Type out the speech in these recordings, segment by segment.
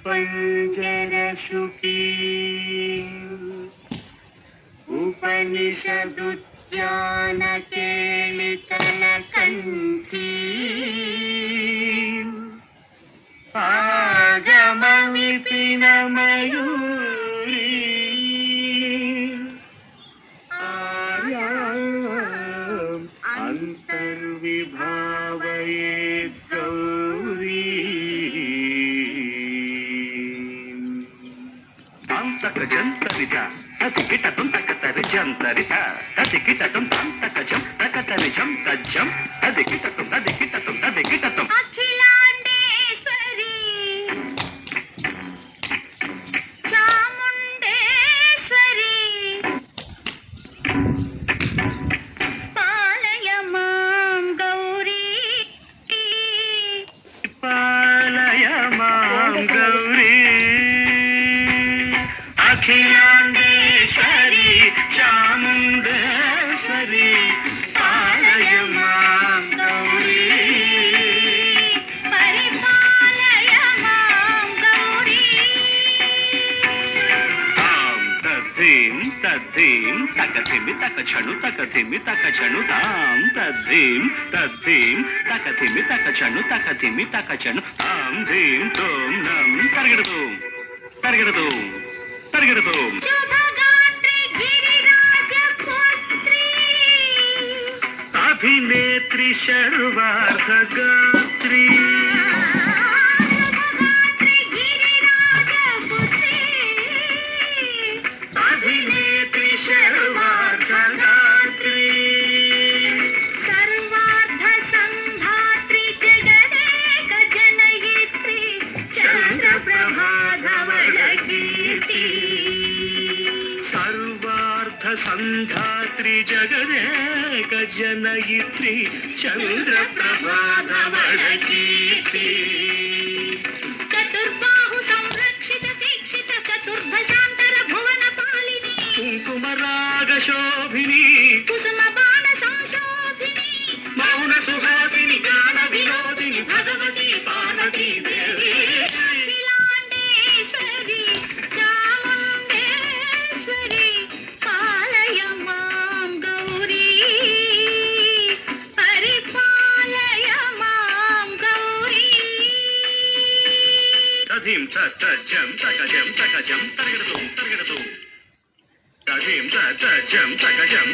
पंजरशुकी उपनिषदुद्यानकेलितलकण्ठी आगमविपिनमयूरी आर्याम् अन्तर्विभावयेत् गौरी जंतरिता तति किटतुं तकतरि जंतरिता तति किटतुं तकजं तकतरि जं तज्जं तति किटतुं अखिलांडेश्वरी चामुंडेश्वरी पालय मां गौरी पालय मां गौरी अखिलांडेश्वरी चामुंडेश्वरी पालय मां गौरी परिपालय मां गौरी तां तद्धीं तकथिमि तकछनु तां तद्धीं तकथिमि तकछनु तां धीं तों नं तर्गिडतुं शुभगात्री गिरिराजपुत्री अभिनेत्री सर्वार्थगात्री शुभगात्री गिरिराजपुत्री अभिनेत्री सर्वार्थगात्री सर्वार्थ संधात्री जगदेक जनयित्री चंद्रप्रभाधवलकीर्ति सर्वार्थ संधात्री जगदेक जनयित्री चंद्रप्रभाधवलकीर्ति चतुर्बाहु संरक्षित शिक्षित चतुर्भशांतर भुवन पालिनी कुंकुमराग शोभिनी कुसुम बाण संशोभिनी मौन सुहासिनी ज्ञान विनोदिनी भगवती पार्वती देवी अखिलांडेश्वरी चामुंडेश्वरी पालय मां गौरी परिपालय मां गौरी तधीं तजं तकजं तर्गिडतुं तधीं तजं तकजं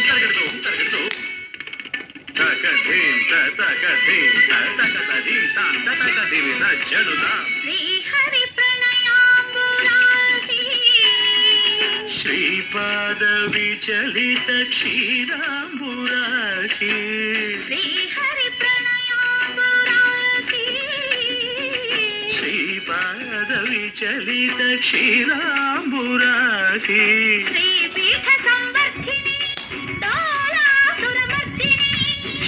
तर्गिडतुं तकधीं तकधीं तकधीं तकधीं तज्जनुतां श्री हरि प्रणयाम्बुरासी श्रीपाद विचलित क्षीराम्बुराशी श्री हरि प्रणयाम्बुरासी श्रीपाद विचलित क्षीराम्बुराशी श्रीपीठ संवर्धिनी डोलासुरमर्दिनी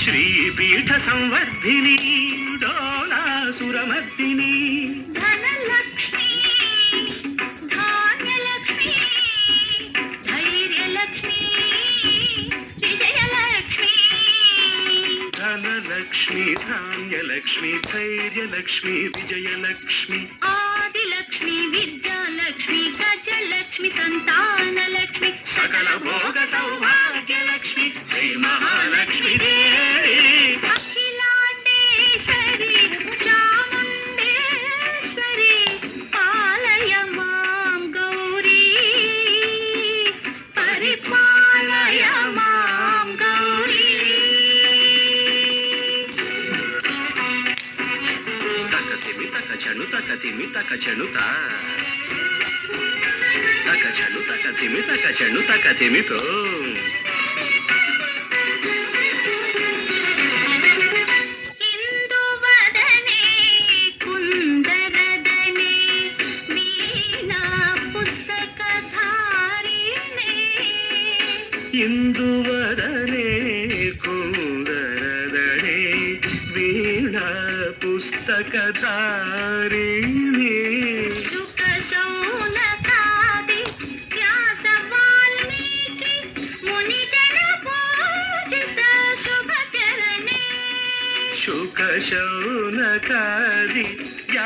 श्रीपीठ संवर्धिनी डोलासुरमर्दिनी धनलक्ष्मी धान्यलक्ष्मी धैर्यलक्ष्मी विजयलक्ष्मी धनलक्ष्मी धान्यलक्ष्मी धैर्यलक्ष्मी विजयलक्ष्मी आदिलक्ष्मी विद्यालक्ष्मी गजलक्ष्मी संतानलक्ष्मी सकल भोग सौभाग्यलक्ष्मी श्री महालक्ष्मी देवी अखिलांडेश्वरी चामुंडेश्वरी पालय मां गौरी परिपालय मां गौरी तकथिमि तकछनु तकथिमि तो इंदुवदने कुंदरदने वीणा पुस्तकधारिणे इंदुवदने कुंदरदने वीणा पुस्तकधारिणी शुक शौनकादि व्यास वाल्मीकि मुनिजन पूजित शुभचरणे शुक शौनकादि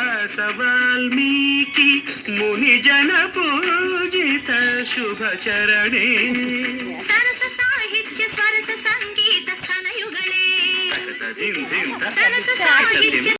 వ్యాಸ ವಾಲ್ಮೀಕಿ ಮುನಿಜನ ಪೂಜಿತ ಶುಭ ಚರಣೆ ಸರಸ ಸಾಹಿತ್ಯ ಸ್ವರಸ ಸಂಗೀತ ಸ್ತನಯುಗಳೇ ಧಿಂ ಧಿಂ ತ ಸರಸ ಸಾಹಿತ್ಯ